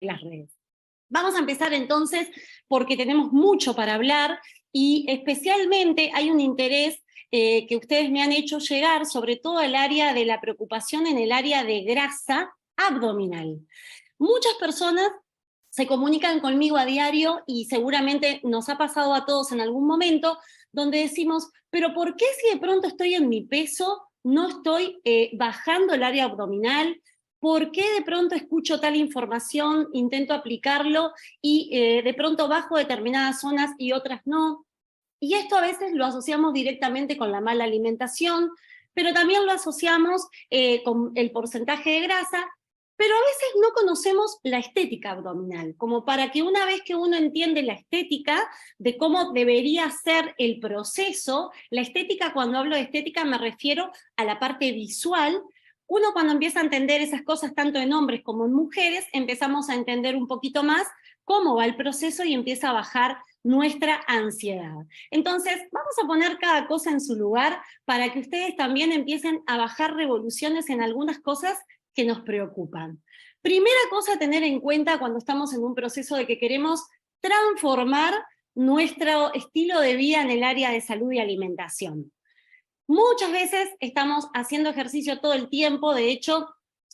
las redes. Vamos a empezar entonces porque tenemos mucho para hablar y especialmente hay un interés que ustedes me han hecho llegar, sobre todo el área de la preocupación en el área de grasa abdominal. Muchas personas se comunican conmigo a diario y seguramente nos ha pasado a todos en algún momento donde decimos, pero ¿por qué si de pronto estoy en mi peso no estoy bajando el área abdominal? ¿Por qué de pronto escucho tal información, intento aplicarlo y de pronto bajo determinadas zonas y otras no? Y esto a veces lo asociamos directamente con la mala alimentación, pero también lo asociamos con el porcentaje de grasa, pero a veces no conocemos la estética abdominal, como para que una vez que uno entiende la estética de cómo debería ser el proceso, la estética, cuando hablo de estética me refiero a la parte visual. Uno cuando empieza a entender esas cosas tanto en hombres como en mujeres, empezamos a entender un poquito más cómo va el proceso y empieza a bajar nuestra ansiedad. Entonces, vamos a poner cada cosa en su lugar para que ustedes también empiecen a bajar revoluciones en algunas cosas que nos preocupan. Primera cosa a tener en cuenta cuando estamos en un proceso de que queremos transformar nuestro estilo de vida en el área de salud y alimentación. Muchas veces estamos haciendo ejercicio todo el tiempo, de hecho,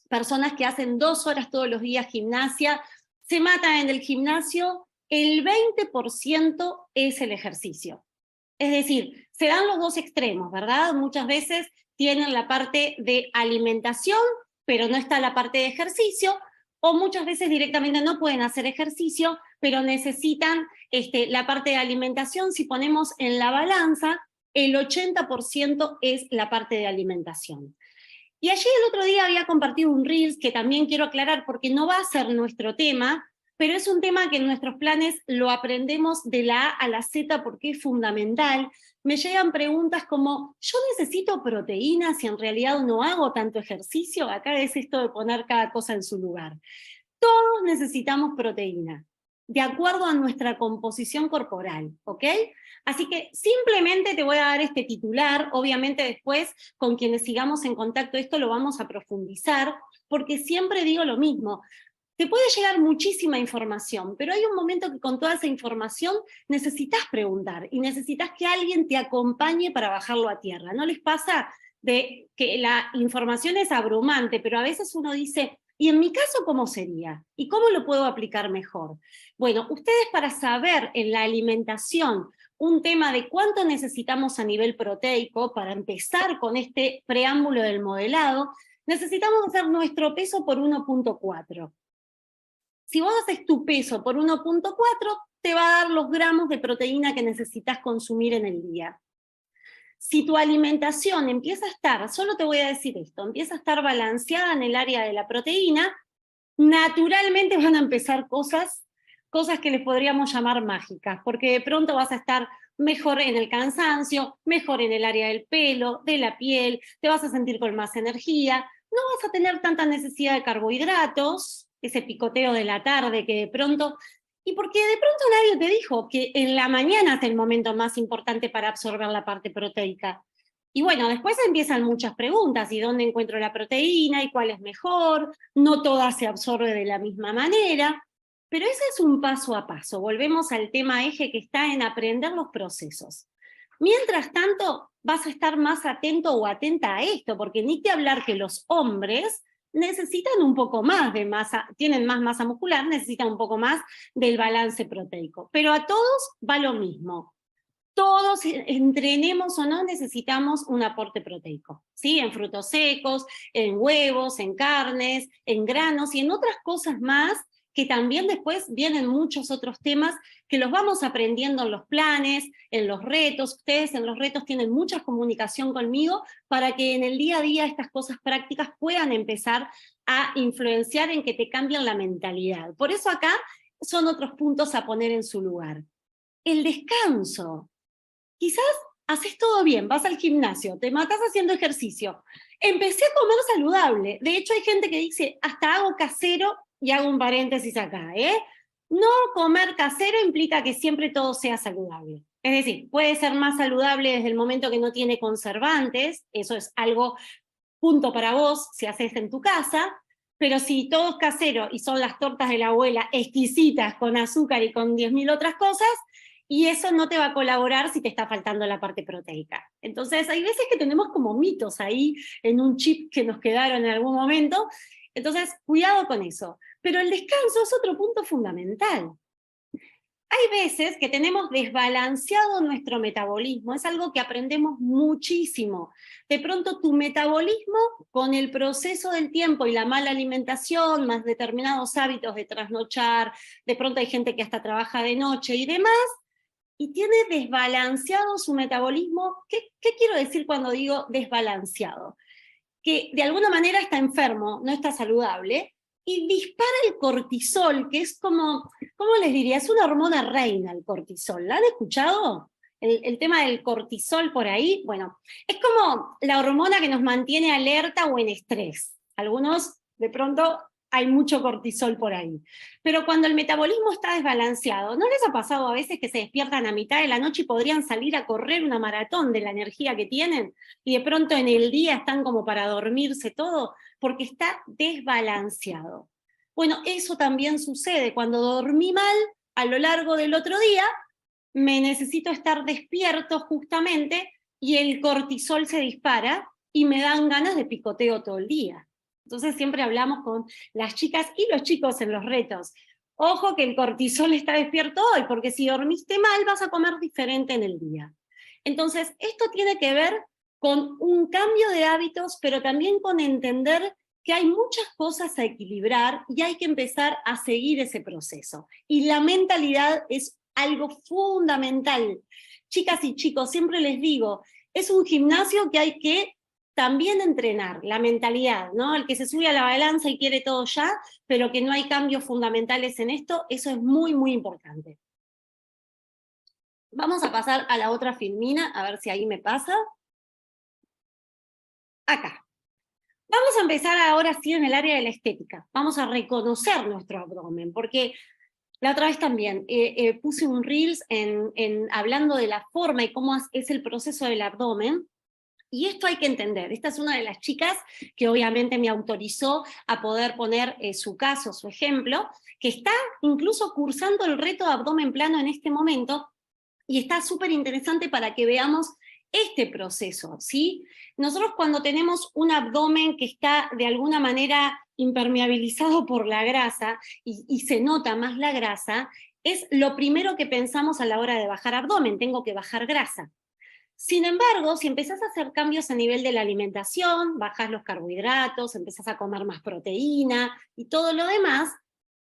personas que hacen 2 horas todos los días gimnasia, se matan en el gimnasio, el 20% es el ejercicio. Es decir, se dan los dos extremos, ¿verdad? Muchas veces tienen la parte de alimentación, pero no está la parte de ejercicio, o muchas veces directamente no pueden hacer ejercicio, pero necesitan la parte de alimentación. Si ponemos en la balanza, el 80% es la parte de alimentación. Y allí el otro día había compartido un Reels que también quiero aclarar porque no va a ser nuestro tema, pero es un tema que en nuestros planes lo aprendemos de la A a la Z porque es fundamental. Me llegan preguntas como, ¿yo necesito proteínas si en realidad no hago tanto ejercicio? Acá es esto de poner cada cosa en su lugar. Todos necesitamos proteína, de acuerdo a nuestra composición corporal, ¿ok? Así que simplemente te voy a dar este titular, obviamente después con quienes sigamos en contacto esto lo vamos a profundizar, porque siempre digo lo mismo, te puede llegar muchísima información, pero hay un momento que con toda esa información necesitas preguntar y necesitas que alguien te acompañe para bajarlo a tierra. ¿No les pasa de que la información es abrumante, pero a veces uno dice, ¿y en mi caso cómo sería? ¿Y cómo lo puedo aplicar mejor? Bueno, ustedes para saber en la alimentación un tema de cuánto necesitamos a nivel proteico, para empezar con este preámbulo del modelado, necesitamos hacer nuestro peso por 1.4. Si vos haces tu peso por 1.4, te va a dar los gramos de proteína que necesitas consumir en el día. Si tu alimentación empieza a estar, solo te voy a decir esto, empieza a estar balanceada en el área de la proteína, naturalmente van a empezar cosas que les podríamos llamar mágicas, porque de pronto vas a estar mejor en el cansancio, mejor en el área del pelo, de la piel, te vas a sentir con más energía, no vas a tener tanta necesidad de carbohidratos, ese picoteo de la tarde que de pronto... Y porque de pronto nadie te dijo que en la mañana es el momento más importante para absorber la parte proteica. Y bueno, después empiezan muchas preguntas, ¿y dónde encuentro la proteína? ¿Y cuál es mejor? No toda se absorbe de la misma manera. Pero ese es un paso a paso. Volvemos al tema eje que está en aprender los procesos. Mientras tanto, vas a estar más atento o atenta a esto, porque ni que hablar que los hombres necesitan un poco más de masa, tienen más masa muscular, necesitan un poco más del balance proteico. Pero a todos va lo mismo. Todos, entrenemos o no, necesitamos un aporte proteico, ¿sí? En frutos secos, en huevos, en carnes, en granos y en otras cosas más, que también después vienen muchos otros temas que los vamos aprendiendo en los planes, en los retos. Ustedes en los retos tienen mucha comunicación conmigo para que en el día a día estas cosas prácticas puedan empezar a influenciar en que te cambien la mentalidad. Por eso acá son otros puntos a poner en su lugar. El descanso. Quizás haces todo bien, vas al gimnasio, te matas haciendo ejercicio. Empecé a comer saludable. De hecho, hay gente que dice, hasta hago casero, y hago un paréntesis acá, ¿eh? No comer casero implica que siempre todo sea saludable. Es decir, puede ser más saludable desde el momento que no tiene conservantes, eso es algo punto para vos si haces en tu casa, Pero si todo es casero y son las tortas de la abuela exquisitas con azúcar y con 10.000 otras cosas, y eso no te va a colaborar si te está faltando la parte proteica. Entonces hay veces que tenemos como mitos ahí en un chip que nos quedaron en algún momento, entonces cuidado con eso. Pero el descanso es otro punto fundamental. Hay veces que tenemos desbalanceado nuestro metabolismo, es algo que aprendemos muchísimo. De pronto tu metabolismo, con el proceso del tiempo y la mala alimentación, más determinados hábitos de trasnochar, de pronto hay gente que hasta trabaja de noche y demás, y tiene desbalanceado su metabolismo. ¿Qué quiero decir cuando digo desbalanceado? Que de alguna manera está enfermo, no está saludable, y dispara el cortisol, que es como, ¿cómo les diría? Es una hormona reina el cortisol. ¿La han escuchado? El tema del cortisol por ahí, bueno, es como la hormona que nos mantiene alerta o en estrés. Algunos, de pronto, hay mucho cortisol por ahí. Pero cuando el metabolismo está desbalanceado, ¿no les ha pasado a veces que se despiertan a mitad de la noche y podrían salir a correr una maratón de la energía que tienen? Y de pronto en el día están como para dormirse todo, porque está desbalanceado. Bueno, eso también sucede cuando dormí mal a lo largo del otro día, me necesito estar despierto justamente y el cortisol se dispara y me dan ganas de picoteo todo el día. Entonces siempre hablamos con las chicas y los chicos en los retos. Ojo que el cortisol está despierto hoy, porque si dormiste mal vas a comer diferente en el día. Entonces, esto tiene que ver con un cambio de hábitos, pero también con entender que hay muchas cosas a equilibrar y hay que empezar a seguir ese proceso. Y la mentalidad es algo fundamental. Chicas y chicos, siempre les digo, es un gimnasio que hay que también entrenar, la mentalidad, ¿no? El que se sube a la balanza y quiere todo ya, pero que no hay cambios fundamentales en esto, eso es muy, muy importante. Vamos a pasar a la otra filmina, a ver si ahí me pasa. Acá. Vamos a empezar ahora sí en el área de la estética. Vamos a reconocer nuestro abdomen, porque la otra vez también puse un Reels hablando de la forma y cómo es el proceso del abdomen. Y esto hay que entender. Esta es una de las chicas que obviamente me autorizó a poder poner su caso, su ejemplo, que está incluso cursando el reto de abdomen plano en este momento, y está súper interesante para que veamos este proceso, ¿sí? Nosotros cuando tenemos un abdomen que está de alguna manera impermeabilizado por la grasa y se nota más la grasa, es lo primero que pensamos a la hora de bajar abdomen, tengo que bajar grasa. Sin embargo, si empezás a hacer cambios a nivel de la alimentación, bajás los carbohidratos, empezás a comer más proteína y todo lo demás,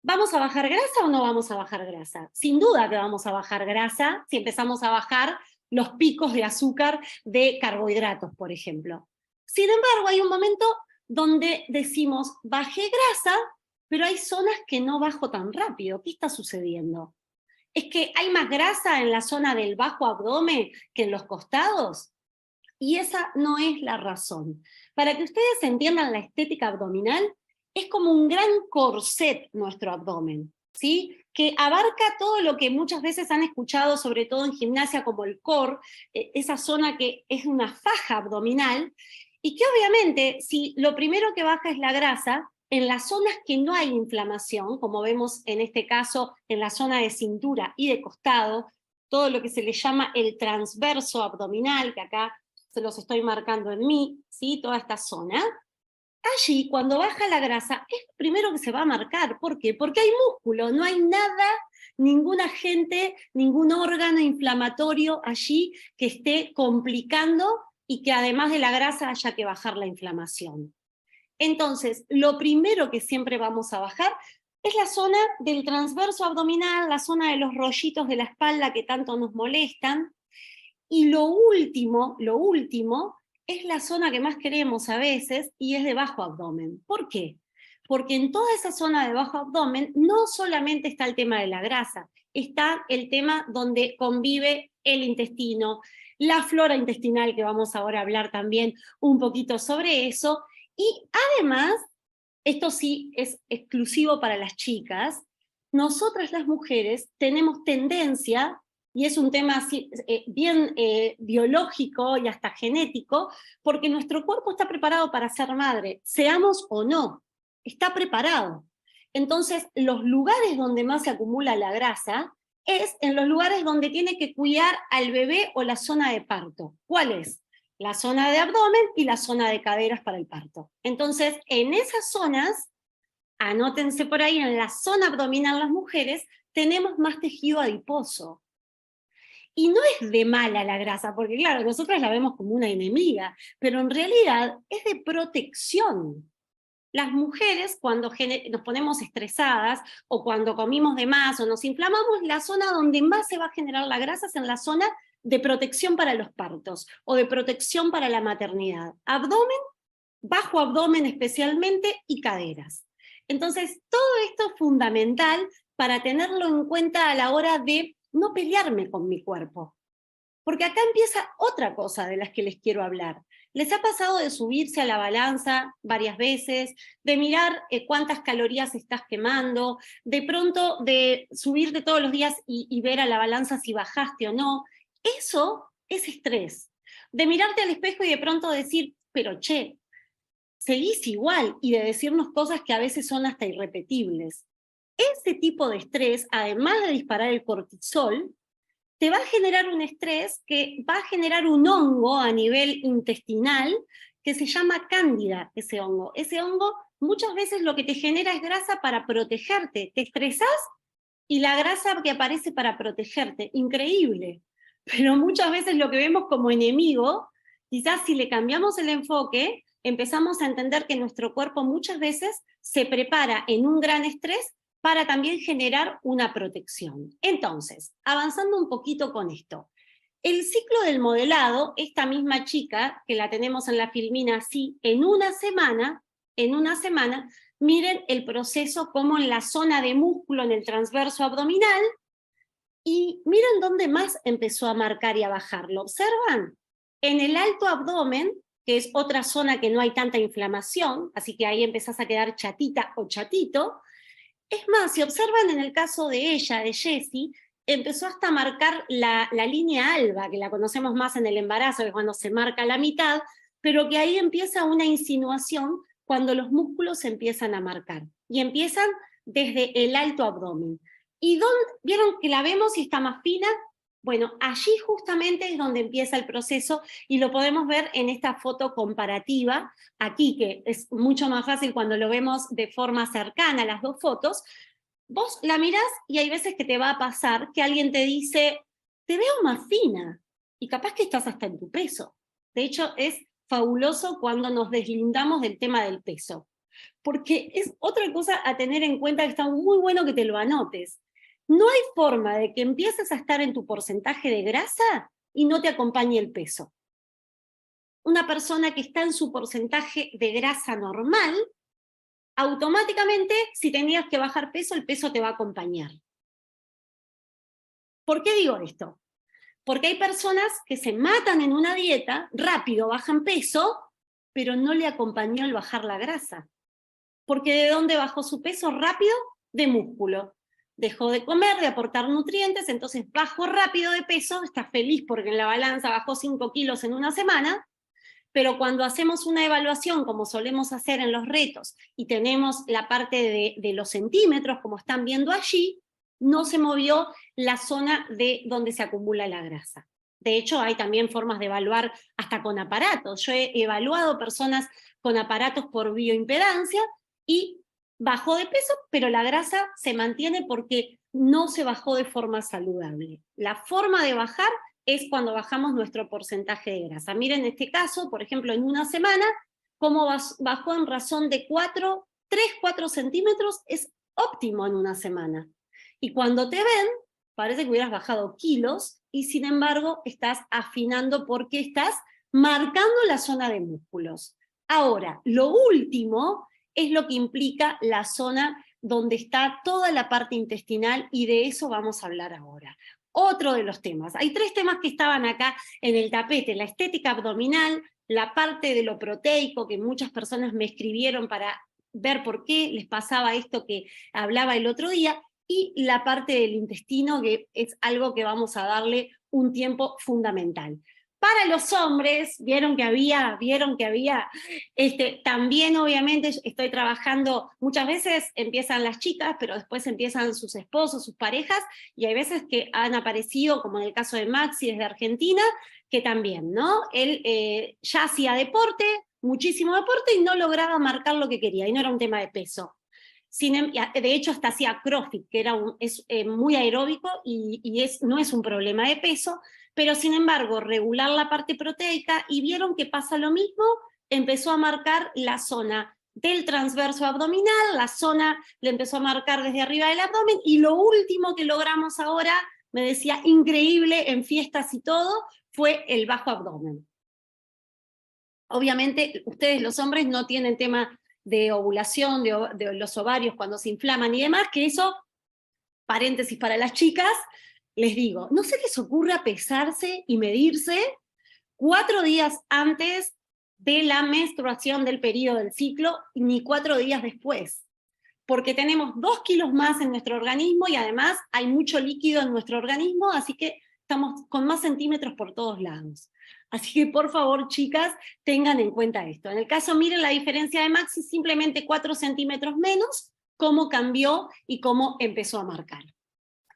¿vamos a bajar grasa o no vamos a bajar grasa? Sin duda que vamos a bajar grasa si empezamos a bajar los picos de azúcar de carbohidratos, por ejemplo. Sin embargo, hay un momento donde decimos, bajé grasa, pero hay zonas que no bajo tan rápido. ¿Qué está sucediendo? ¿Es que hay más grasa en la zona del bajo abdomen que en los costados? Y esa no es la razón. Para que ustedes entiendan la estética abdominal, es como un gran corset nuestro abdomen, ¿sí? Que abarca todo lo que muchas veces han escuchado, sobre todo en gimnasia, como el core, esa zona que es una faja abdominal, y que obviamente, si lo primero que baja es la grasa, en las zonas que no hay inflamación, como vemos en este caso en la zona de cintura y de costado, todo lo que se le llama el transverso abdominal, que acá se los estoy marcando en mí, ¿sí? Toda esta zona. Allí, cuando baja la grasa, es lo primero que se va a marcar. ¿Por qué? Porque hay músculo, no hay nada, ningún agente, ningún órgano inflamatorio allí que esté complicando y que además de la grasa haya que bajar la inflamación. Entonces, lo primero que siempre vamos a bajar es la zona del transverso abdominal, la zona de los rollitos de la espalda que tanto nos molestan. Y lo último es la zona que más queremos a veces y es de bajo abdomen. ¿Por qué? Porque en toda esa zona de bajo abdomen no solamente está el tema de la grasa, está el tema donde convive el intestino, la flora intestinal, que vamos ahora a hablar también un poquito sobre eso, y además, esto sí es exclusivo para las chicas, nosotras las mujeres tenemos tendencia, y es un tema así, bien biológico y hasta genético, porque nuestro cuerpo está preparado para ser madre, seamos o no. está preparado. Entonces, los lugares donde más se acumula la grasa es en los lugares donde tiene que cuidar al bebé o la zona de parto. ¿Cuál es? La zona de abdomen y la zona de caderas para el parto. Entonces, en esas zonas, anótense por ahí, en la zona abdominal las mujeres, tenemos más tejido adiposo. Y no es de mala la grasa, porque claro, nosotros la vemos como una enemiga, pero en realidad es de protección. Las mujeres, cuando nos ponemos estresadas, o cuando comimos de más, o nos inflamamos, la zona donde más se va a generar la grasa es en la zona de protección para los partos, o de protección para la maternidad. Abdomen, bajo abdomen especialmente, y caderas. Entonces, todo esto es fundamental para tenerlo en cuenta a la hora de no pelearme con mi cuerpo. Porque acá empieza otra cosa de las que les quiero hablar. ¿Les ha pasado de subirse a la balanza varias veces, de mirar cuántas calorías estás quemando, de pronto de subirte todos los días y ver a la balanza si bajaste o no? Eso es estrés. De mirarte al espejo y de pronto decir, pero che, seguís igual, y de decirnos cosas que a veces son hasta irrepetibles. Ese tipo de estrés, además de disparar el cortisol, te va a generar un estrés que va a generar un hongo a nivel intestinal que se llama cándida, ese hongo. Ese hongo muchas veces lo que te genera es grasa para protegerte. Te estresás y la grasa que aparece para protegerte. Increíble. Pero muchas veces lo que vemos como enemigo, quizás si le cambiamos el enfoque, empezamos a entender que nuestro cuerpo muchas veces se prepara en un gran estrés para también generar una protección. Entonces, avanzando un poquito con esto, el ciclo del modelado, esta misma chica, que la tenemos en la filmina así, en una semana, miren el proceso como en la zona de músculo, en el transverso abdominal, y miren dónde más empezó a marcar y a bajar. ¿Lo observan? En el alto abdomen, que es otra zona que no hay tanta inflamación, así que ahí empezás a quedar chatita o chatito. Es más, si observan en el caso de ella, de Jessie, empezó hasta a marcar la línea alba, que la conocemos más en el embarazo, que es cuando se marca la mitad, pero que ahí empieza una insinuación cuando los músculos se empiezan a marcar, y empiezan desde el alto abdomen. ¿Y dónde, vieron que la vemos y está más fina? Bueno, allí justamente es donde empieza el proceso, y lo podemos ver en esta foto comparativa, aquí, que es mucho más fácil cuando lo vemos de forma cercana, las dos fotos. Vos la mirás y hay veces que te va a pasar que alguien te dice, te veo más fina, y capaz que estás hasta en tu peso. De hecho, es fabuloso cuando nos deslindamos del tema del peso, porque es otra cosa a tener en cuenta, que está muy bueno que te lo anotes. No hay forma de que empieces a estar en tu porcentaje de grasa y no te acompañe el peso. Una persona que está en su porcentaje de grasa normal, automáticamente, si tenías que bajar peso, el peso te va a acompañar. ¿Por qué digo esto? Porque hay personas que se matan en una dieta, rápido bajan peso, pero no le acompañó el bajar la grasa. Porque ¿de dónde bajó su peso rápido? De músculo. Dejó de comer, de aportar nutrientes, entonces bajó rápido de peso, está feliz porque en la balanza bajó 5 kilos en una semana, pero cuando hacemos una evaluación, como solemos hacer en los retos, y tenemos la parte de los centímetros, como están viendo allí, no se movió la zona de donde se acumula la grasa. De hecho, hay también formas de evaluar hasta con aparatos. Yo he evaluado personas con aparatos por bioimpedancia y bajó de peso, pero la grasa se mantiene porque no se bajó de forma saludable. La forma de bajar es cuando bajamos nuestro porcentaje de grasa. Miren este caso, por ejemplo, en una semana, cómo bajó en razón de 3-4 centímetros, es óptimo en una semana. Y cuando te ven, parece que hubieras bajado kilos, y sin embargo estás afinando porque estás marcando la zona de músculos. Ahora, lo último es lo que implica la zona donde está toda la parte intestinal, y de eso vamos a hablar ahora. Otro de los temas. Hay 3 temas que estaban acá en el tapete: la estética abdominal, la parte de lo proteico, que muchas personas me escribieron para ver por qué les pasaba esto que hablaba el otro día, y la parte del intestino, que es algo que vamos a darle un tiempo fundamental. Para los hombres, vieron que había, también obviamente estoy trabajando, muchas veces empiezan las chicas, pero después empiezan sus esposos, sus parejas, y hay veces que han aparecido, como en el caso de Maxi desde Argentina, que también, ¿no? Él ya hacía deporte, muchísimo deporte, y no lograba marcar lo que quería, y no era un tema de peso. De hecho, hasta hacía CrossFit, que es muy aeróbico y no es un problema de peso, pero sin embargo, regular la parte proteica, y vieron que pasa lo mismo, empezó a marcar la zona del transverso abdominal, la zona le empezó a marcar desde arriba del abdomen, y lo último que logramos ahora, me decía, increíble, en fiestas y todo, fue el bajo abdomen. Obviamente, ustedes los hombres no tienen tema de ovulación, de los ovarios cuando se inflaman y demás, que eso, paréntesis para las chicas, les digo, no se les ocurra pesarse y medirse 4 días antes de la menstruación del periodo del ciclo, ni 4 días después, porque tenemos 2 kilos más en nuestro organismo, y además hay mucho líquido en nuestro organismo, así que estamos con más centímetros por todos lados. Así que por favor, chicas, tengan en cuenta esto. En el caso, miren la diferencia de Maxi, simplemente 4 centímetros menos, cómo cambió y cómo empezó a marcar.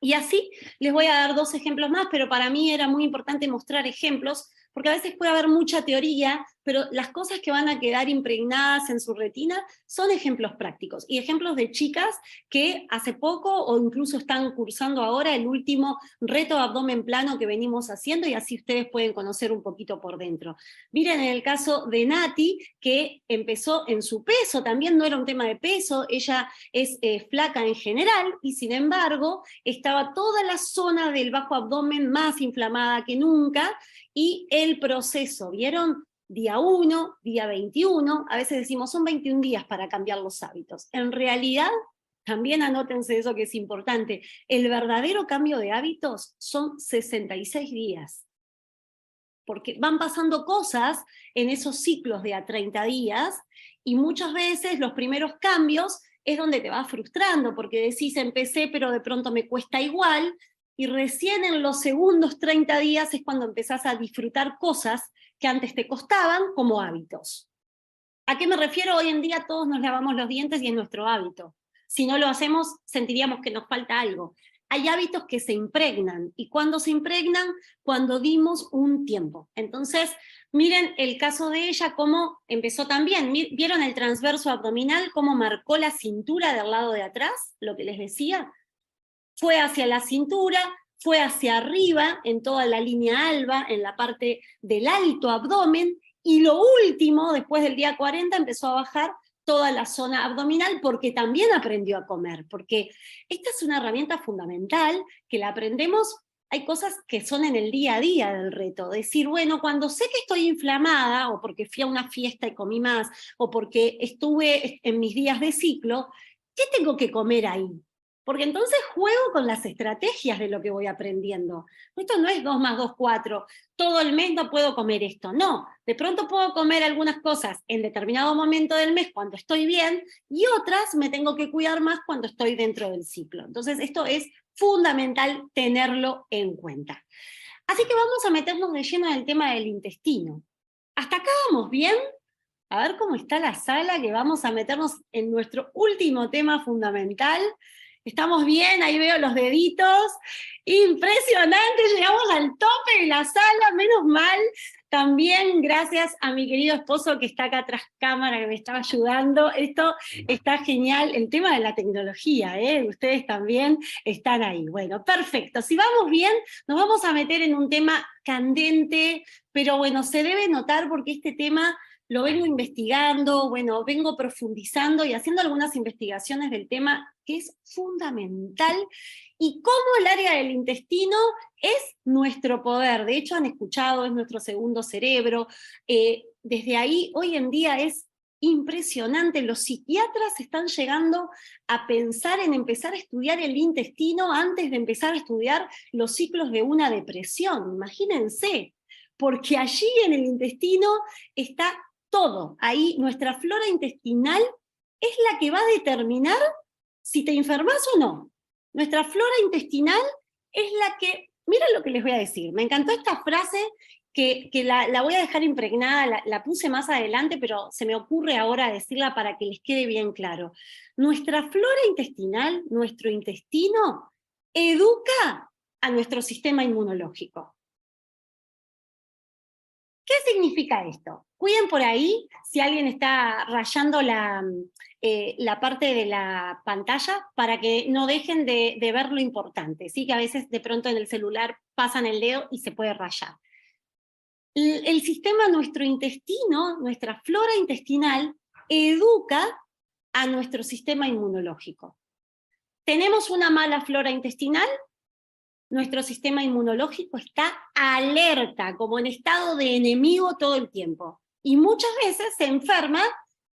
Y así les voy a dar 2 ejemplos más, pero para mí era muy importante mostrar ejemplos, porque a veces puede haber mucha teoría, pero las cosas que van a quedar impregnadas en su retina son ejemplos prácticos, y ejemplos de chicas que hace poco, o incluso están cursando ahora, el último reto abdomen plano que venimos haciendo, y así ustedes pueden conocer un poquito por dentro. Miren en el caso de Nati, que empezó en su peso, también no era un tema de peso, ella es flaca en general, y sin embargo, estaba toda la zona del bajo abdomen más inflamada que nunca, y el proceso, ¿vieron? Día 1, día 21, a veces decimos son 21 días para cambiar los hábitos. En realidad, también anótense eso que es importante, el verdadero cambio de hábitos son 66 días. Porque van pasando cosas en esos ciclos de a 30 días, y muchas veces los primeros cambios es donde te vas frustrando, porque decís empecé pero de pronto me cuesta igual, y recién en los segundos 30 días es cuando empezás a disfrutar cosas que antes te costaban como hábitos. ¿A qué me refiero? Hoy en día todos nos lavamos los dientes y es nuestro hábito. Si no lo hacemos, sentiríamos que nos falta algo. Hay hábitos que se impregnan, y cuando se impregnan, cuando dimos un tiempo. Entonces, miren el caso de ella, cómo empezó también. ¿Vieron el transverso abdominal, cómo marcó la cintura del lado de atrás? Lo que les decía. Fue hacia la cintura, fue hacia arriba, en toda la línea alba, en la parte del alto abdomen, y lo último, después del día 40, empezó a bajar toda la zona abdominal, porque también aprendió a comer, porque esta es una herramienta fundamental que la aprendemos. Hay cosas que son en el día a día del reto, decir, bueno, cuando sé que estoy inflamada, o porque fui a una fiesta y comí más, o porque estuve en mis días de ciclo, ¿qué tengo que comer ahí? Porque entonces juego con las estrategias de lo que voy aprendiendo. Esto no es 2 más 2, 4, todo el mes no puedo comer esto. No, de pronto puedo comer algunas cosas en determinado momento del mes cuando estoy bien, y otras me tengo que cuidar más cuando estoy dentro del ciclo. Entonces esto es fundamental tenerlo en cuenta. Así que vamos a meternos de lleno en el tema del intestino. ¿Hasta acá vamos bien? A ver cómo está la sala, que vamos a meternos en nuestro último tema fundamental. ¿Estamos bien? Ahí veo los deditos. Impresionante, llegamos al tope de la sala, menos mal. También gracias a mi querido esposo que está acá tras cámara, que me estaba ayudando. Esto está genial, el tema de la tecnología, ustedes también están ahí. Bueno, perfecto. Si vamos bien, nos vamos a meter en un tema candente, pero bueno, se debe notar porque este tema lo vengo investigando, bueno, vengo profundizando y haciendo algunas investigaciones del tema, que es fundamental, y cómo el área del intestino es nuestro poder. De hecho, han escuchado, es nuestro segundo cerebro. Desde ahí, hoy en día es impresionante. Los psiquiatras están llegando a pensar en empezar a estudiar el intestino antes de empezar a estudiar los ciclos de una depresión. Imagínense, porque allí en el intestino está todo. Ahí nuestra flora intestinal es la que va a determinar si te enfermas o no. Nuestra flora intestinal es la que, miren lo que les voy a decir, me encantó esta frase, que la voy a dejar impregnada, la puse más adelante, pero se me ocurre ahora decirla para que les quede bien claro. Nuestra flora intestinal, nuestro intestino, educa a nuestro sistema inmunológico. ¿Qué significa esto? Cuiden por ahí si alguien está rayando la parte de la pantalla para que no dejen de ver lo importante, ¿sí? Que a veces de pronto en el celular pasan el dedo y se puede rayar. El sistema, nuestro intestino, nuestra flora intestinal, educa a nuestro sistema inmunológico. ¿Tenemos una mala flora intestinal? Nuestro sistema inmunológico está alerta, como en estado de enemigo todo el tiempo. Y muchas veces se enferma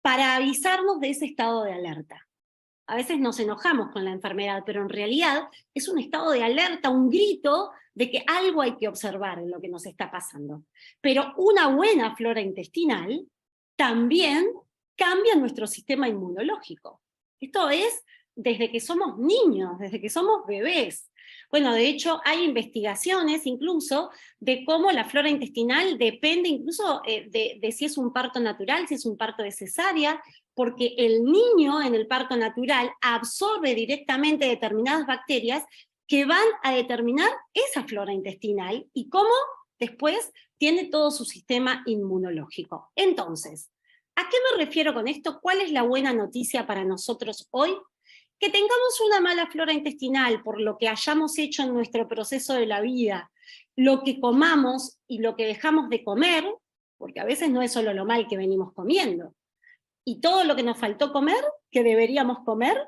para avisarnos de ese estado de alerta. A veces nos enojamos con la enfermedad, pero en realidad es un estado de alerta, un grito de que algo hay que observar en lo que nos está pasando. Pero una buena flora intestinal también cambia nuestro sistema inmunológico. Esto es desde que somos niños, desde que somos bebés. Bueno, de hecho hay investigaciones incluso de cómo la flora intestinal depende incluso de si es un parto natural, si es un parto de cesárea, porque el niño en el parto natural absorbe directamente determinadas bacterias que van a determinar esa flora intestinal y cómo después tiene todo su sistema inmunológico. Entonces, ¿a qué me refiero con esto? ¿Cuál es la buena noticia para nosotros hoy? Que tengamos una mala flora intestinal por lo que hayamos hecho en nuestro proceso de la vida, lo que comamos y lo que dejamos de comer, porque a veces no es solo lo mal que venimos comiendo, y todo lo que nos faltó comer, que deberíamos comer.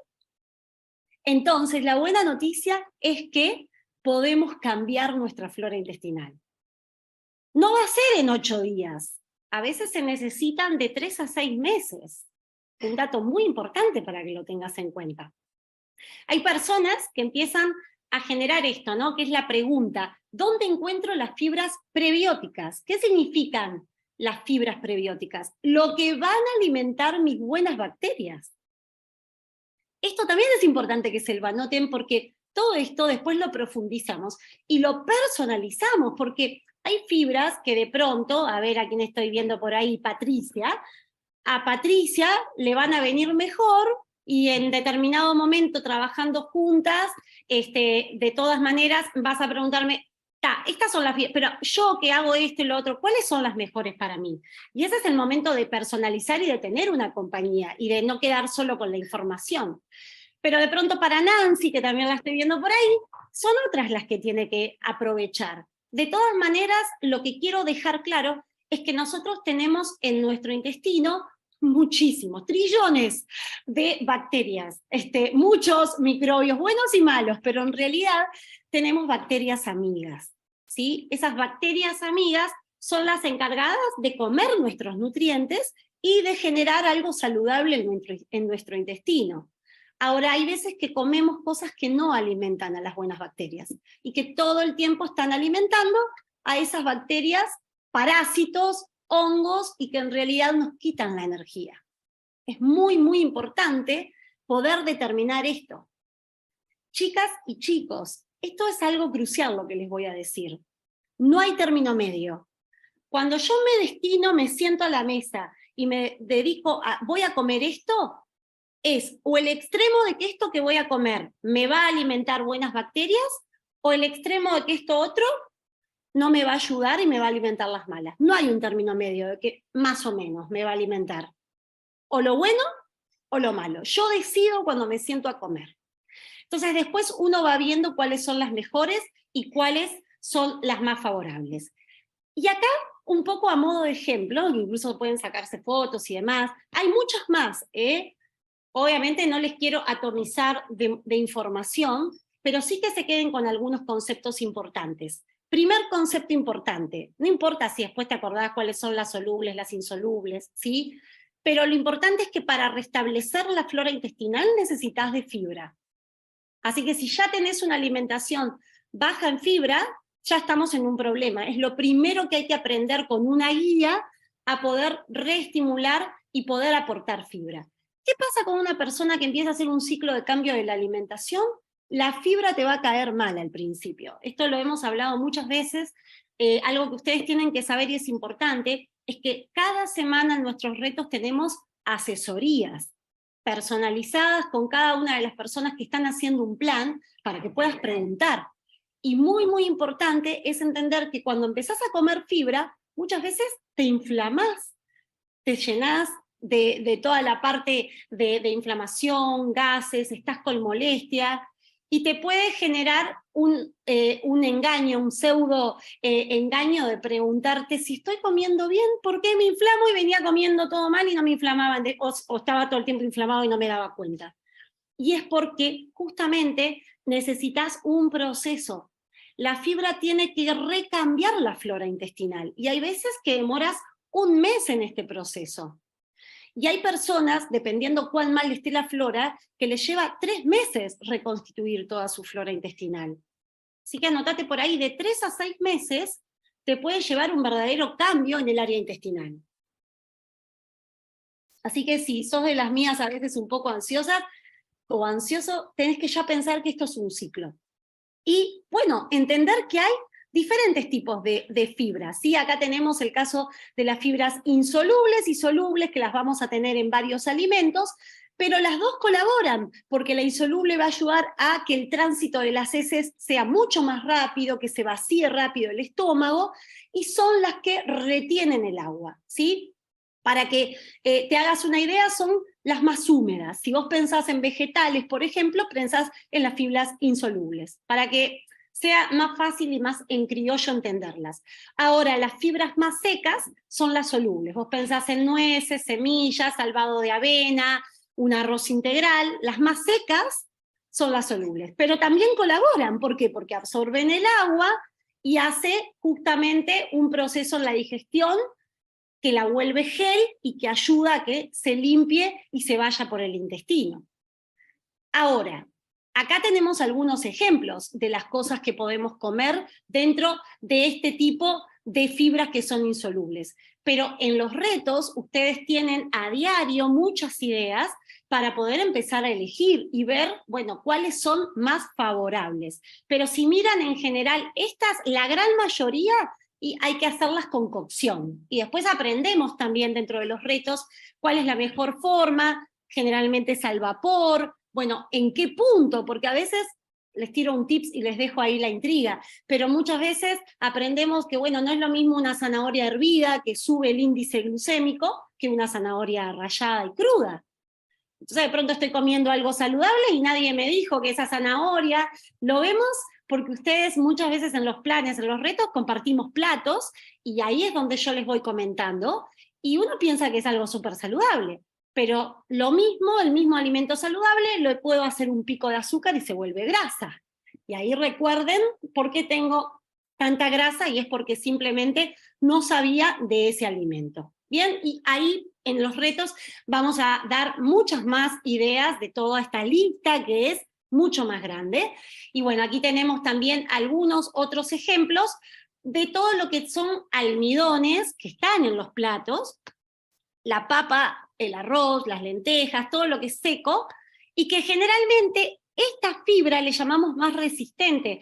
Entonces, la buena noticia es que podemos cambiar nuestra flora intestinal. No va a ser en 8 días, a veces se necesitan de 3 a 6 meses. Un dato muy importante para que lo tengas en cuenta. Hay personas que empiezan a generar esto, ¿no? Que es la pregunta, ¿dónde encuentro las fibras prebióticas? ¿Qué significan las fibras prebióticas? Lo que van a alimentar mis buenas bacterias. Esto también es importante que se lo anoten porque todo esto después lo profundizamos y lo personalizamos, porque hay fibras que de pronto, a ver a quién estoy viendo por ahí, Patricia, a Patricia le van a venir mejor y en determinado momento trabajando juntas, de todas maneras vas a preguntarme, estas son las, pero yo que hago esto y lo otro, ¿cuáles son las mejores para mí? Y ese es el momento de personalizar y de tener una compañía y de no quedar solo con la información. Pero de pronto para Nancy, que también la estoy viendo por ahí, son otras las que tiene que aprovechar. De todas maneras, lo que quiero dejar claro es que nosotros tenemos en nuestro intestino muchísimos, trillones de bacterias, muchos microbios buenos y malos, pero en realidad tenemos bacterias amigas, ¿sí? Esas bacterias amigas son las encargadas de comer nuestros nutrientes y de generar algo saludable en nuestro intestino. Ahora, hay veces que comemos cosas que no alimentan a las buenas bacterias, y que todo el tiempo están alimentando a esas bacterias, parásitos, hongos, y que en realidad nos quitan la energía. Es muy, muy importante poder determinar esto. Chicas y chicos, esto es algo crucial lo que les voy a decir. No hay término medio. Cuando yo me destino, me siento a la mesa y me dedico a, voy a comer esto, es o el extremo de que esto que voy a comer me va a alimentar buenas bacterias, o el extremo de que esto otro no me va a ayudar y me va a alimentar las malas. No hay un término medio de que más o menos me va a alimentar o lo bueno o lo malo. Yo decido cuando me siento a comer. Entonces después uno va viendo cuáles son las mejores y cuáles son las más favorables. Y acá, un poco a modo de ejemplo, incluso pueden sacarse fotos y demás, hay muchas más, Obviamente no les quiero atomizar de información, pero sí que se queden con algunos conceptos importantes. Primer concepto importante, no importa si después te acordás cuáles son las solubles, las insolubles, ¿sí? Pero lo importante es que para restablecer la flora intestinal necesitas de fibra. Así que si ya tenés una alimentación baja en fibra, ya estamos en un problema. Es lo primero que hay que aprender con una guía a poder reestimular y poder aportar fibra. ¿Qué pasa con una persona que empieza a hacer un ciclo de cambio de la alimentación? La fibra te va a caer mal al principio. Esto lo hemos hablado muchas veces. algo que ustedes tienen que saber y es importante, es que cada semana en nuestros retos tenemos asesorías personalizadas con cada una de las personas que están haciendo un plan para que puedas preguntar. Y muy, muy importante es entender que cuando empezás a comer fibra, muchas veces te inflamás, te llenás de toda la parte de inflamación, gases, estás con molestia, y te puede generar un engaño, un pseudo engaño de preguntarte si estoy comiendo bien, ¿por qué me inflamo? Y venía comiendo todo mal y no me inflamaba, o estaba todo el tiempo inflamado y no me daba cuenta. Y es porque justamente necesitas un proceso. La fibra tiene que recambiar la flora intestinal, y hay veces que demoras un mes en este proceso. Y hay personas, dependiendo cuán mal esté la flora, que les lleva 3 meses reconstituir toda su flora intestinal. Así que anotate por ahí, de 3 a 6 meses te puede llevar un verdadero cambio en el área intestinal. Así que si sos de las mías a veces un poco ansiosas o ansioso, tenés que ya pensar que esto es un ciclo. Y bueno, entender que hay diferentes tipos de fibras, ¿sí? Acá tenemos el caso de las fibras insolubles y solubles, que las vamos a tener en varios alimentos, pero las dos colaboran, porque la insoluble va a ayudar a que el tránsito de las heces sea mucho más rápido, que se vacíe rápido el estómago, y son las que retienen el agua, ¿sí? Para que te hagas una idea, son las más húmedas. Si vos pensás en vegetales, por ejemplo, pensás en las fibras insolubles, para que sea más fácil y más en criollo entenderlas. Ahora, las fibras más secas son las solubles. Vos pensás en nueces, semillas, salvado de avena, un arroz integral. Las más secas son las solubles, pero también colaboran. ¿Por qué? Porque absorben el agua y hace justamente un proceso en la digestión que la vuelve gel y que ayuda a que se limpie y se vaya por el intestino. Ahora, acá tenemos algunos ejemplos de las cosas que podemos comer dentro de este tipo de fibras que son insolubles. Pero en los retos ustedes tienen a diario muchas ideas para poder empezar a elegir y ver, bueno, cuáles son más favorables. Pero si miran en general, estas, la gran mayoría, y hay que hacerlas con cocción. Y después aprendemos también dentro de los retos cuál es la mejor forma, generalmente es al vapor, bueno, ¿en qué punto? Porque a veces les tiro un tips y les dejo ahí la intriga, pero muchas veces aprendemos que, bueno, no es lo mismo una zanahoria hervida que sube el índice glucémico que una zanahoria rallada y cruda. Entonces de pronto estoy comiendo algo saludable y nadie me dijo que esa zanahoria, lo vemos porque ustedes muchas veces en los planes, en los retos, compartimos platos, y ahí es donde yo les voy comentando, y uno piensa que es algo súper saludable, pero lo mismo, el mismo alimento saludable, lo puedo hacer un pico de azúcar y se vuelve grasa. Y ahí recuerden por qué tengo tanta grasa, y es porque simplemente no sabía de ese alimento. Bien, y ahí en los retos vamos a dar muchas más ideas de toda esta lista que es mucho más grande. Y bueno, aquí tenemos también algunos otros ejemplos de todo lo que son almidones que están en los platos, la papa, el arroz, las lentejas, todo lo que es seco, y que generalmente esta fibra le llamamos más resistente.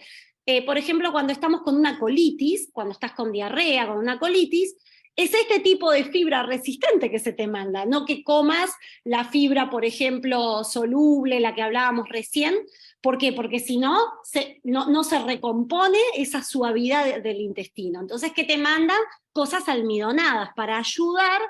Por ejemplo, cuando estamos con una colitis, cuando estás con diarrea, con una colitis, es este tipo de fibra resistente que se te manda, no que comas la fibra, por ejemplo, soluble, la que hablábamos recién. ¿Por qué? Porque si no, no se recompone esa suavidad del intestino. Entonces, ¿qué te mandan? Cosas almidonadas para ayudar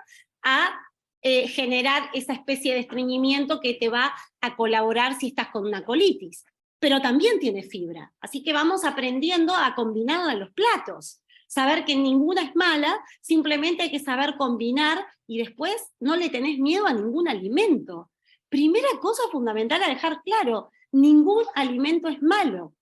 a generar esa especie de estreñimiento que te va a colaborar si estás con una colitis. Pero también tiene fibra, así que vamos aprendiendo a combinarla en los platos. Saber que ninguna es mala, simplemente hay que saber combinar, y después no le tenés miedo a ningún alimento. Primera cosa fundamental a dejar claro, ningún alimento es malo.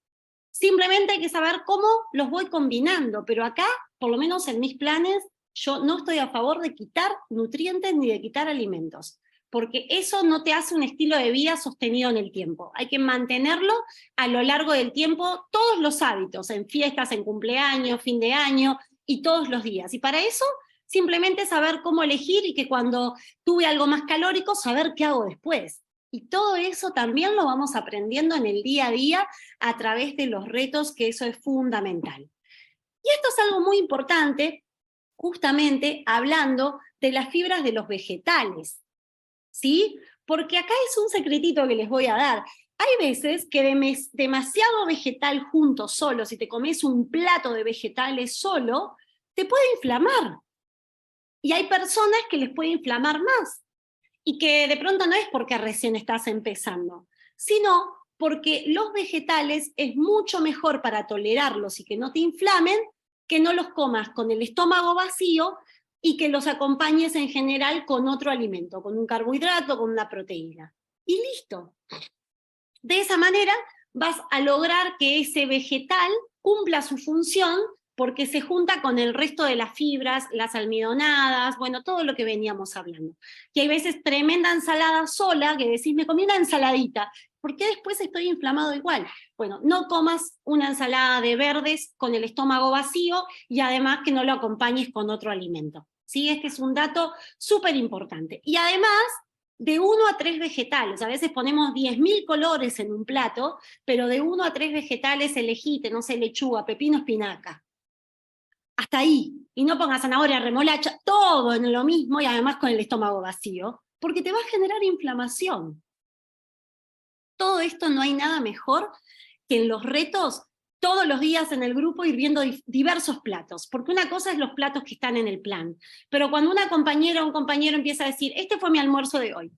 Simplemente hay que saber cómo los voy combinando, pero acá, por lo menos en mis planes, yo no estoy a favor de quitar nutrientes ni de quitar alimentos, porque eso no te hace un estilo de vida sostenido en el tiempo. Hay que mantenerlo a lo largo del tiempo, todos los hábitos, en fiestas, en cumpleaños, fin de año, y todos los días. Y para eso, simplemente saber cómo elegir, y que cuando tuve algo más calórico, saber qué hago después. Y todo eso también lo vamos aprendiendo en el día a día a través de los retos, que eso es fundamental. Y esto es algo muy importante, justamente hablando de las fibras de los vegetales, ¿sí? Porque acá es un secretito que les voy a dar. Hay veces que demasiado vegetal junto solo, si te comes un plato de vegetales solo, te puede inflamar. Y hay personas que les puede inflamar más. Y que de pronto no es porque recién estás empezando, sino porque los vegetales es mucho mejor para tolerarlos y que no te inflamen, que no los comas con el estómago vacío y que los acompañes en general con otro alimento, con un carbohidrato, con una proteína. Y listo. De esa manera vas a lograr que ese vegetal cumpla su función porque se junta con el resto de las fibras, las almidonadas, bueno, todo lo que veníamos hablando. Que hay veces tremenda ensalada sola, que decís, me comí una ensaladita, ¿por qué después estoy inflamado igual? Bueno, no comas una ensalada de verdes con el estómago vacío y además que no lo acompañes con otro alimento. ¿Sí? Este es un dato súper importante. Y además, de 1 a 3 vegetales, a veces ponemos 10.000 colores en un plato, pero de 1 a 3 vegetales elegite, no sé, lechuga, pepino, espinaca. Hasta ahí, y no pongas zanahoria, remolacha, todo en lo mismo y además con el estómago vacío, porque te va a generar inflamación. Todo esto no hay nada mejor que en los retos, todos los días en el grupo ir viendo diversos platos, porque una cosa es los platos que están en el plan, pero cuando una compañera o un compañero empieza a decir, este fue mi almuerzo de hoy,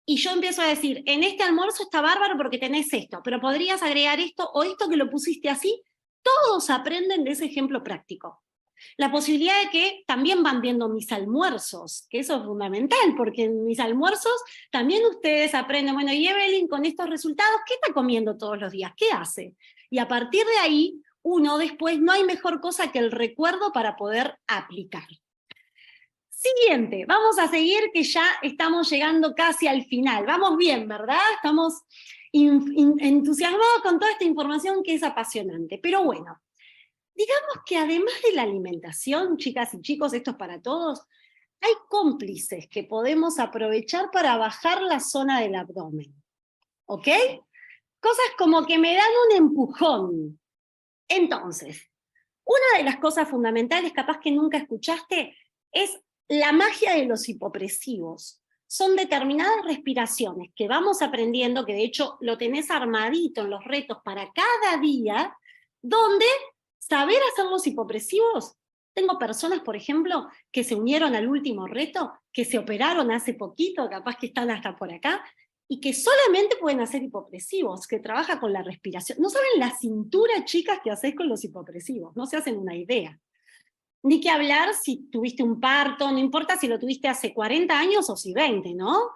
y yo empiezo a decir, en este almuerzo está bárbaro porque tenés esto, pero podrías agregar esto o esto que lo pusiste así, todos aprenden de ese ejemplo práctico. La posibilidad de que también van viendo mis almuerzos, que eso es fundamental, porque en mis almuerzos también ustedes aprenden, bueno, y Evelyn con estos resultados, ¿qué está comiendo todos los días? ¿Qué hace? Y a partir de ahí, uno después no hay mejor cosa que el recuerdo para poder aplicar. Siguiente, vamos a seguir que ya estamos llegando casi al final. Vamos bien, ¿verdad? Estamos entusiasmados con toda esta información que es apasionante. Pero bueno, digamos que además de la alimentación, chicas y chicos, esto es para todos, hay cómplices que podemos aprovechar para bajar la zona del abdomen. ¿Ok? Cosas como que me dan un empujón. Entonces, una de las cosas fundamentales, capaz que nunca escuchaste, es la magia de los hipopresivos. Son determinadas respiraciones que vamos aprendiendo, que de hecho lo tenés armadito en los retos para cada día, donde saber hacer los hipopresivos. Tengo personas, por ejemplo, que se unieron al último reto, que se operaron hace poquito, capaz que están hasta por acá, y que solamente pueden hacer hipopresivos, que trabaja con la respiración. No saben la cintura, chicas, que hacéis con los hipopresivos, no se hacen una idea. Ni que hablar si tuviste un parto, no importa si lo tuviste hace 40 años o si 20, ¿no?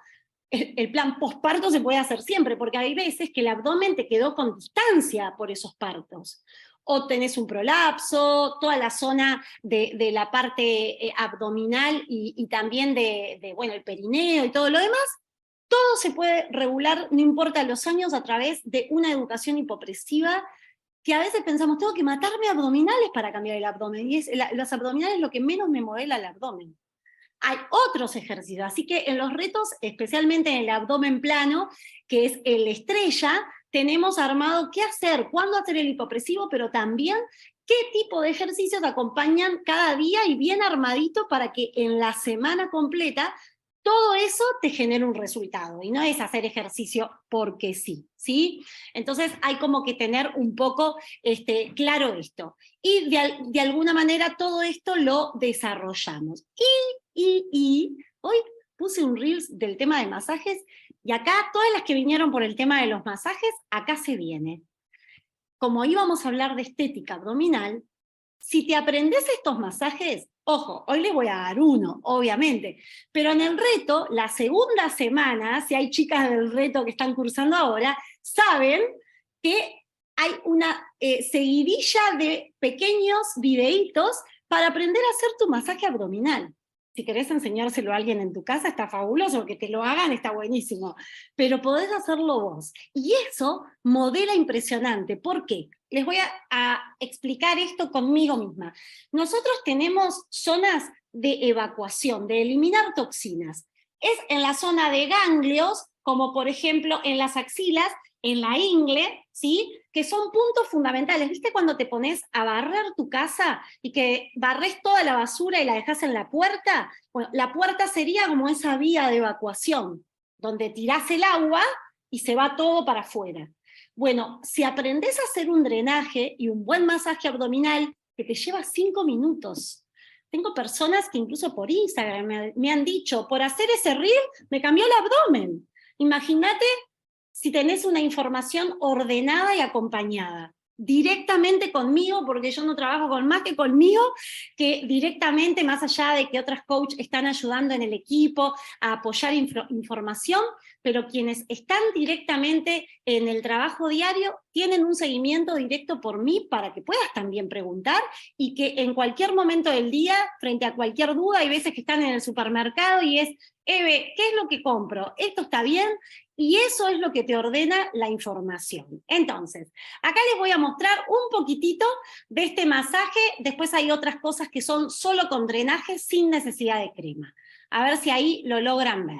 El plan posparto se puede hacer siempre, porque hay veces que el abdomen te quedó con distancia por esos partos. O tenés un prolapso, toda la zona de la parte abdominal y también bueno, el perineo y todo lo demás, todo se puede regular, no importa los años, a través de una educación hipopresiva que a veces pensamos, tengo que matarme abdominales para cambiar el abdomen, y los abdominales es lo que menos me modela el abdomen. Hay otros ejercicios, así que en los retos, especialmente en el abdomen plano, que es el estrella, tenemos armado qué hacer, cuándo hacer el hipopresivo, pero también qué tipo de ejercicios acompañan cada día y bien armadito para que en la semana completa todo eso te genera un resultado, y no es hacer ejercicio porque sí, ¿sí? Entonces hay como que tener un poco claro esto. Y de alguna manera todo esto lo desarrollamos. Y hoy puse un Reels del tema de masajes, y acá todas las que vinieron por el tema de los masajes, acá se viene. Como íbamos a hablar de estética abdominal, si te aprendes estos masajes, ojo, hoy les voy a dar uno, obviamente, pero en el reto, la segunda semana, si hay chicas del reto que están cursando ahora, saben que hay una seguidilla de pequeños videitos para aprender a hacer tu masaje abdominal. Si querés enseñárselo a alguien en tu casa, está fabuloso, que te lo hagan, está buenísimo, pero podés hacerlo vos. Y eso modela impresionante. ¿Por qué? Les voy a explicar esto conmigo misma. Nosotros tenemos zonas de evacuación, de eliminar toxinas. Es en la zona de ganglios, como por ejemplo en las axilas, en la ingle, ¿sí? que son puntos fundamentales. ¿Viste cuando te pones a barrer tu casa y que barres toda la basura y la dejas en la puerta? Bueno, la puerta sería como esa vía de evacuación, donde tirás el agua y se va todo para afuera. Bueno, si aprendés a hacer un drenaje y un buen masaje abdominal, que te lleva 5 minutos. Tengo personas que incluso por Instagram me han dicho, por hacer ese reel me cambió el abdomen. Imagínate si tenés una información ordenada y acompañada, directamente conmigo, porque yo no trabajo con más que conmigo, que directamente, más allá de que otras coaches están ayudando en el equipo a apoyar información, pero quienes están directamente en el trabajo diario tienen un seguimiento directo por mí para que puedas también preguntar y que en cualquier momento del día, frente a cualquier duda, hay veces que están en el supermercado y es, Eve, ¿qué es lo que compro? ¿Esto está bien? Y eso es lo que te ordena la información. Entonces, acá les voy a mostrar un poquitito de este masaje, después hay otras cosas que son solo con drenaje sin necesidad de crema. A ver si ahí lo logran ver.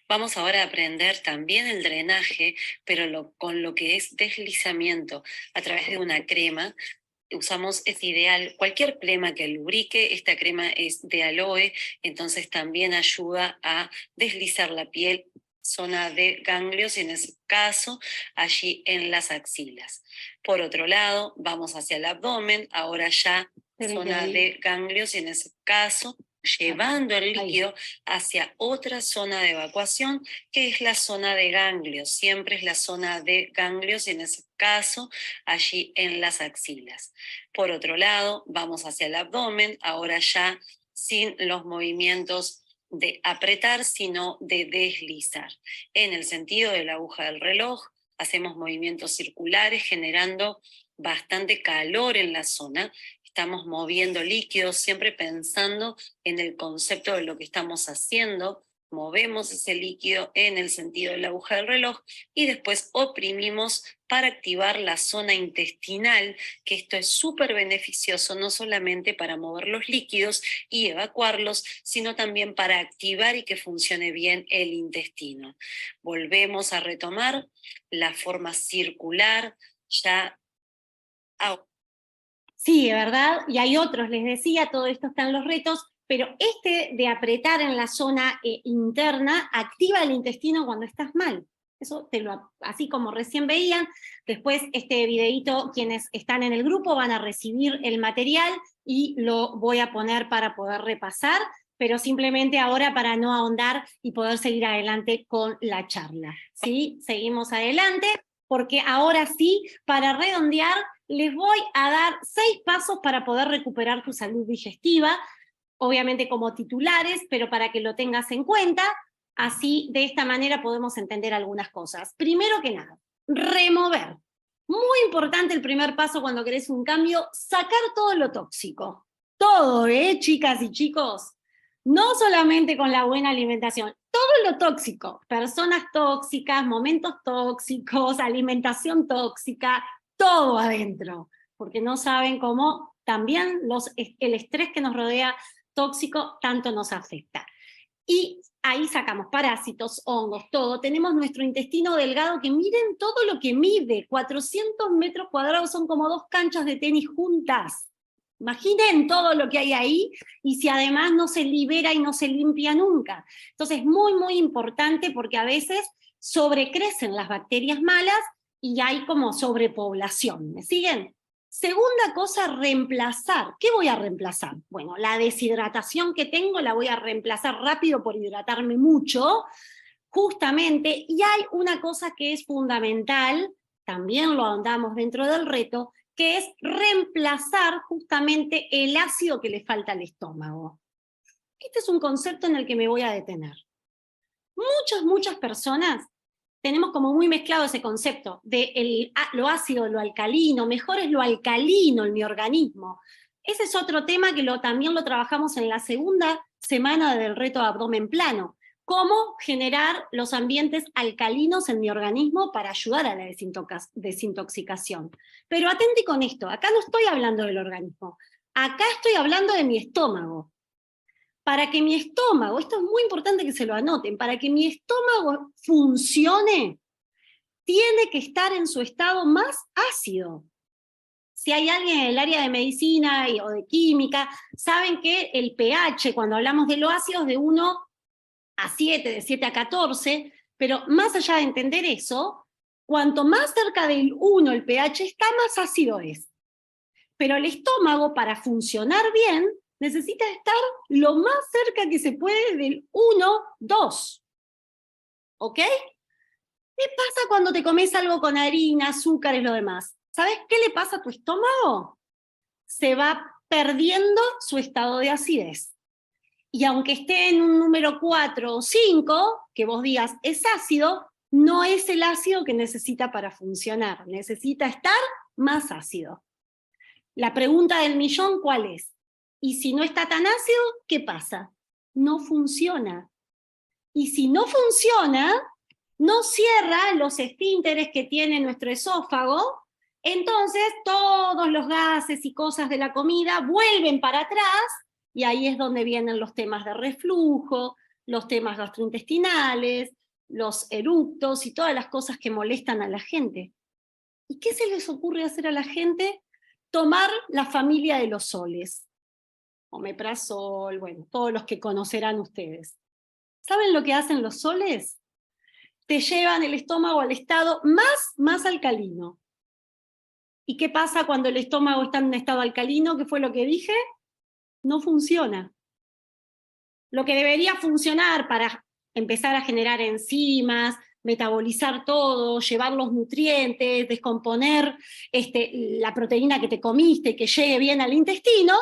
Vamos ahora a aprender también el drenaje, pero con lo que es deslizamiento a través de una crema. Usamos, es ideal, cualquier crema que lubrique, esta crema es de aloe, entonces también ayuda a deslizar la piel, zona de ganglios, en ese caso, allí en las axilas. Por otro lado, vamos hacia el abdomen, ahora ya zona de ganglios, en ese caso, llevando el líquido hacia otra zona de evacuación, que es la zona de ganglios. Siempre es la zona de ganglios, en ese caso, allí en las axilas. Por otro lado, vamos hacia el abdomen, ahora ya sin los movimientos de apretar, sino de deslizar. En el sentido de la aguja del reloj, hacemos movimientos circulares generando bastante calor en la zona. Estamos moviendo líquidos, siempre pensando en el concepto de lo que estamos haciendo. Movemos ese líquido en el sentido de la aguja del reloj y después oprimimos para activar la zona intestinal, que esto es súper beneficioso, no solamente para mover los líquidos y evacuarlos, sino también para activar y que funcione bien el intestino. Volvemos a retomar la forma circular, ya. Sí, ¿verdad? Y hay otros, les decía, todo esto está en los retos, pero este de apretar en la zona interna activa el intestino cuando estás mal. Eso así como recién veían, después este videíto, quienes están en el grupo van a recibir el material y lo voy a poner para poder repasar, pero simplemente ahora para no ahondar y poder seguir adelante con la charla. ¿Sí? Seguimos adelante, porque ahora sí, para redondear, les voy a dar 6 pasos para poder recuperar tu salud digestiva, obviamente como titulares, pero para que lo tengas en cuenta, así de esta manera podemos entender algunas cosas. Primero que nada, remover. Muy importante el primer paso cuando querés un cambio, sacar todo lo tóxico. Todo, chicas y chicos. No solamente con la buena alimentación, todo lo tóxico. Personas tóxicas, momentos tóxicos, alimentación tóxica, todo adentro, porque no saben cómo también el estrés que nos rodea tóxico tanto nos afecta. Y ahí sacamos parásitos, hongos, todo. Tenemos nuestro intestino delgado que miren todo lo que mide, 400 metros cuadrados, son como 2 canchas de tenis juntas. Imaginen todo lo que hay ahí y si además no se libera y no se limpia nunca. Entonces, muy, muy importante porque a veces sobrecrecen las bacterias malas y hay como sobrepoblación. ¿Me siguen? Segunda cosa, reemplazar. ¿Qué voy a reemplazar? Bueno, la deshidratación que tengo la voy a reemplazar rápido por hidratarme mucho, justamente, y hay una cosa que es fundamental, también lo ahondamos dentro del reto, que es reemplazar justamente el ácido que le falta al estómago. Este es un concepto en el que me voy a detener. Muchas personas tenemos como muy mezclado ese concepto de lo ácido, lo alcalino, mejor es lo alcalino en mi organismo. Ese es otro tema que también lo trabajamos en la segunda semana del reto de abdomen plano. Cómo generar los ambientes alcalinos en mi organismo para ayudar a la desintoxicación. Pero atente con esto, acá no estoy hablando del organismo, acá estoy hablando de mi estómago. Para que mi estómago, esto es muy importante que se lo anoten, para que mi estómago funcione, tiene que estar en su estado más ácido. Si hay alguien en el área de medicina o de química, saben que el pH, cuando hablamos de lo ácido, es de 1 a 7, de 7 a 14, pero más allá de entender eso, cuanto más cerca del 1 el pH está, más ácido es. Pero el estómago, para funcionar bien, necesita estar lo más cerca que se puede del 1, 2. ¿Ok? ¿Qué pasa cuando te comes algo con harina, azúcar y lo demás? ¿Sabes qué le pasa a tu estómago? Se va perdiendo su estado de acidez. Y aunque esté en un número 4 o 5, que vos digas es ácido, no es el ácido que necesita para funcionar. Necesita estar más ácido. La pregunta del millón, ¿cuál es? Y si no está tan ácido, ¿qué pasa? No funciona. Y si no funciona, no cierra los esfínteres que tiene nuestro esófago, entonces todos los gases y cosas de la comida vuelven para atrás, y ahí es donde vienen los temas de reflujo, los temas gastrointestinales, los eructos y todas las cosas que molestan a la gente. ¿Y qué se les ocurre hacer a la gente? Tomar la familia de los soles. Omeprazol, bueno, todos los que conocerán ustedes. ¿Saben lo que hacen los soles? Te llevan el estómago al estado más alcalino. ¿Y qué pasa cuando el estómago está en un estado alcalino? ¿Qué fue lo que dije? No funciona. Lo que debería funcionar para empezar a generar enzimas, metabolizar todo, llevar los nutrientes, descomponer la proteína que te comiste, que llegue bien al intestino,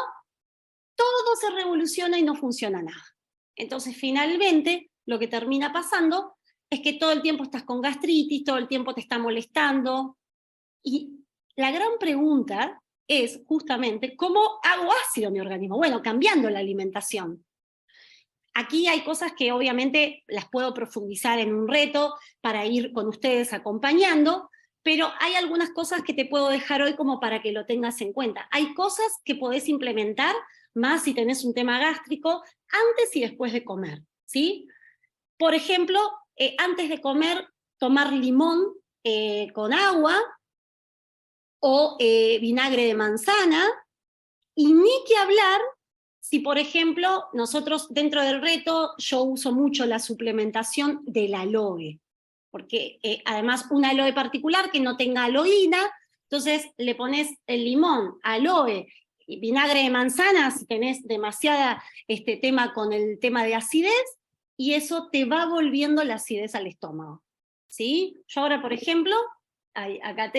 todo se revoluciona y no funciona nada. Entonces, finalmente, lo que termina pasando es que todo el tiempo estás con gastritis, todo el tiempo te está molestando. Y la gran pregunta es justamente, ¿cómo hago ácido mi organismo? Bueno, cambiando la alimentación. Aquí hay cosas que obviamente las puedo profundizar en un reto para ir con ustedes acompañando, pero hay algunas cosas que te puedo dejar hoy como para que lo tengas en cuenta. Hay cosas que podés implementar, más si tenés un tema gástrico, antes y después de comer, ¿sí? Por ejemplo, antes de comer, tomar limón con agua o vinagre de manzana, y ni que hablar si, por ejemplo, nosotros dentro del reto, yo uso mucho la suplementación del aloe, porque además un aloe particular que no tenga aloína, entonces le pones el limón, aloe, y vinagre de manzana si tenés demasiada tema con el tema de acidez, y eso te va volviendo la acidez al estómago, ¿sí? Yo ahora, por ejemplo, acá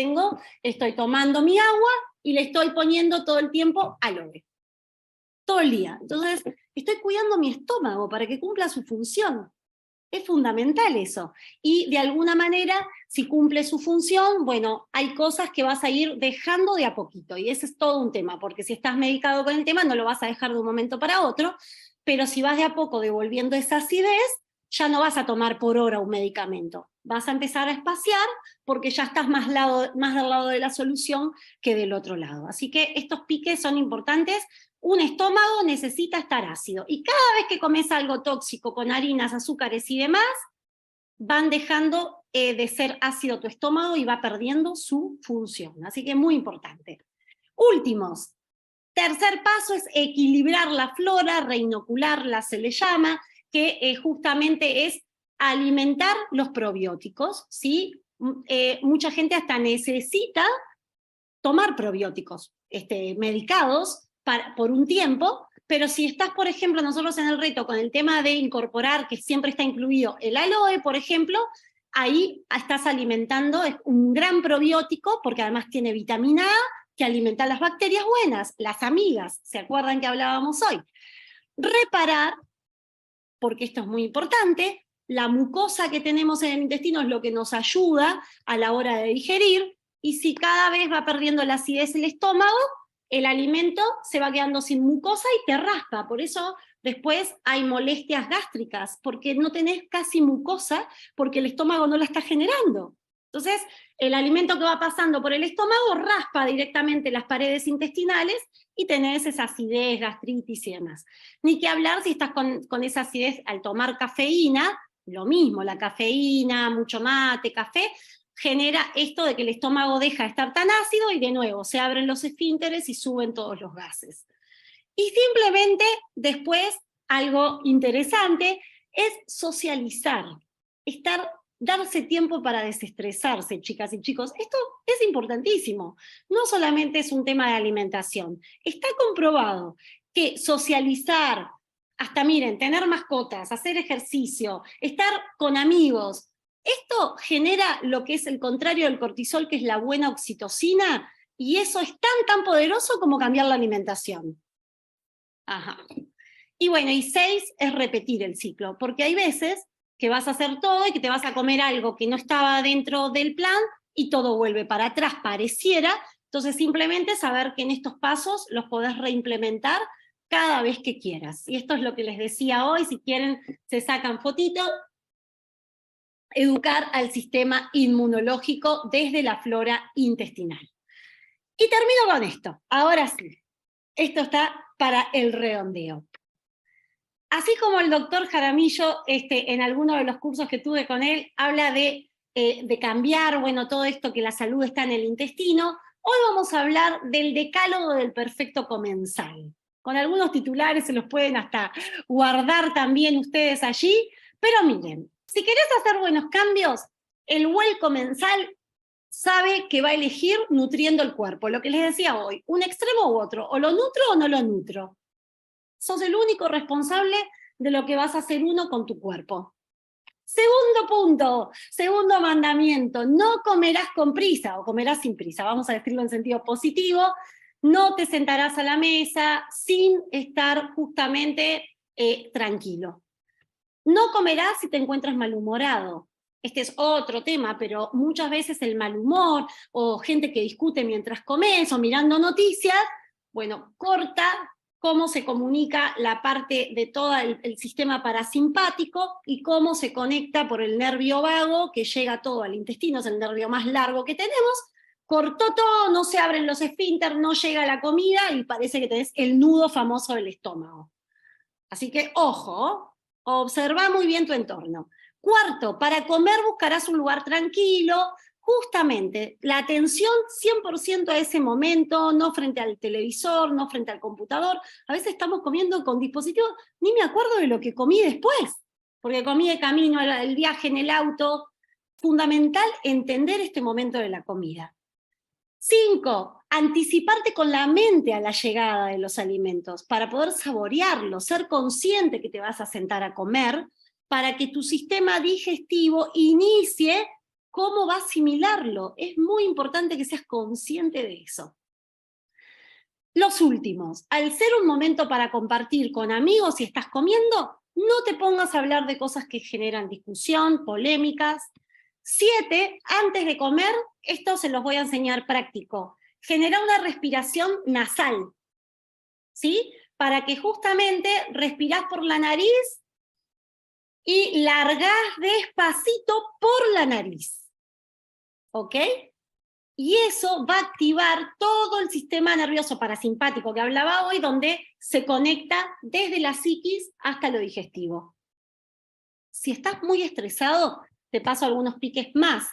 estoy tomando mi agua y le estoy poniendo todo el tiempo aloe. Todo el día. Entonces, estoy cuidando mi estómago para que cumpla su función. Es fundamental eso. Y de alguna manera, si cumple su función, bueno, hay cosas que vas a ir dejando de a poquito. Y ese es todo un tema, porque si estás medicado con el tema, no lo vas a dejar de un momento para otro, pero si vas de a poco devolviendo esa acidez, ya no vas a tomar por hora un medicamento. Vas a empezar a espaciar porque ya estás más del lado de la solución que del otro lado. Así que estos piques son importantes. Un estómago necesita estar ácido. Y cada vez que comes algo tóxico con harinas, azúcares y demás, van dejando de ser ácido tu estómago y va perdiendo su función. Así que muy importante. Últimos. Tercer paso es equilibrar la flora, reinocularla se le llama, que justamente es alimentar los probióticos, ¿sí? Mucha gente hasta necesita tomar probióticos medicados por un tiempo, pero si estás, por ejemplo, nosotros en el reto con el tema de incorporar, que siempre está incluido el aloe, por ejemplo, ahí estás alimentando, es un gran probiótico, porque además tiene vitamina A, que alimenta las bacterias buenas, las amigas, ¿se acuerdan que hablábamos hoy? Reparar, porque esto es muy importante, la mucosa que tenemos en el intestino es lo que nos ayuda a la hora de digerir, y si cada vez va perdiendo la acidez el estómago, el alimento se va quedando sin mucosa y te raspa. Por eso después hay molestias gástricas, porque no tenés casi mucosa, porque el estómago no la está generando. Entonces, el alimento que va pasando por el estómago raspa directamente las paredes intestinales y tenés esa acidez, gastritis y demás. Ni que hablar si estás con esa acidez al tomar cafeína, lo mismo, la cafeína, mucho mate, café, genera esto de que el estómago deja de estar tan ácido y de nuevo se abren los esfínteres y suben todos los gases. Y simplemente después, algo interesante, es socializar, darse tiempo para desestresarse, chicas y chicos. Esto es importantísimo. No solamente es un tema de alimentación. Está comprobado que socializar, hasta miren, tener mascotas, hacer ejercicio, estar con amigos, esto genera lo que es el contrario del cortisol, que es la buena oxitocina, y eso es tan poderoso como cambiar la alimentación. Ajá. Y bueno, y 6 es repetir el ciclo, porque hay veces que vas a hacer todo y que te vas a comer algo que no estaba dentro del plan y todo vuelve para atrás, pareciera. Entonces simplemente saber que en estos pasos los podés reimplementar cada vez que quieras. Y esto es lo que les decía hoy, si quieren se sacan fotitos. Educar al sistema inmunológico desde la flora intestinal. Y termino con esto, ahora sí. Esto está para el redondeo. Así como el doctor Jaramillo, en alguno de los cursos que tuve con él, habla de cambiar, bueno, todo esto que la salud está en el intestino, hoy vamos a hablar del decálogo del perfecto comensal. Con algunos titulares se los pueden hasta guardar también ustedes allí, pero miren, si querés hacer buenos cambios, el buen comensal sabe que va a elegir nutriendo el cuerpo. Lo que les decía hoy, un extremo u otro, o lo nutro o no lo nutro. Sos el único responsable de lo que vas a hacer uno con tu cuerpo. Segundo punto, segundo mandamiento, no comerás con prisa o comerás sin prisa, vamos a decirlo en sentido positivo, no te sentarás a la mesa sin estar justamente tranquilo. No comerás si te encuentras malhumorado. Este es otro tema, pero muchas veces el mal humor, o gente que discute mientras comes, o mirando noticias, bueno, corta cómo se comunica la parte de todo el sistema parasimpático y cómo se conecta por el nervio vago, que llega todo al intestino, es el nervio más largo que tenemos, cortó todo, no se abren los esfínteres, no llega la comida, y parece que tenés el nudo famoso del estómago. Así que, ojo, observa muy bien tu entorno. Cuarto, para comer buscarás un lugar tranquilo, justamente la atención 100% a ese momento, no frente al televisor, no frente al computador. A veces estamos comiendo con dispositivos, ni me acuerdo de lo que comí después, porque comí de camino, el viaje en el auto. Fundamental entender este momento de la comida. 5, anticiparte con la mente a la llegada de los alimentos, para poder saborearlos, ser consciente que te vas a sentar a comer, para que tu sistema digestivo inicie cómo va a asimilarlo. Es muy importante que seas consciente de eso. Los últimos, al ser un momento para compartir con amigos si estás comiendo, no te pongas a hablar de cosas que generan discusión, polémicas. 7, antes de comer, esto se los voy a enseñar práctico, genera una respiración nasal, ¿sí? Para que justamente respirás por la nariz y largás despacito por la nariz, ¿ok? Y eso va a activar todo el sistema nervioso parasimpático que hablaba hoy, donde se conecta desde la psiquis hasta lo digestivo. Si estás muy estresado, te paso algunos piques más.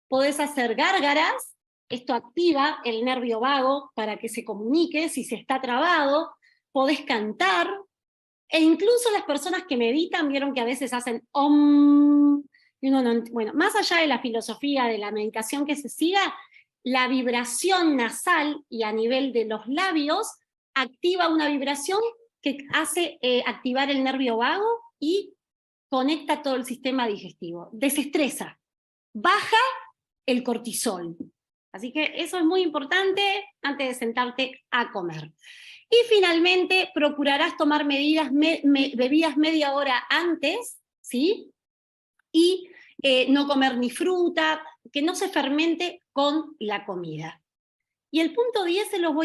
Podés hacer gárgaras, esto activa el nervio vago para que se comunique si se está trabado. Podés cantar, e incluso las personas que meditan vieron que a veces hacen om, y uno no, bueno, más allá de la filosofía de la meditación que se siga, la vibración nasal y a nivel de los labios activa una vibración que hace activar el nervio vago y conecta todo el sistema digestivo, desestresa, baja el cortisol. Así que eso es muy importante antes de sentarte a comer. Y finalmente, procurarás tomar bebidas media hora antes, ¿sí? Y no comer ni fruta, que no se fermente con la comida. Y el punto 10 se los voy a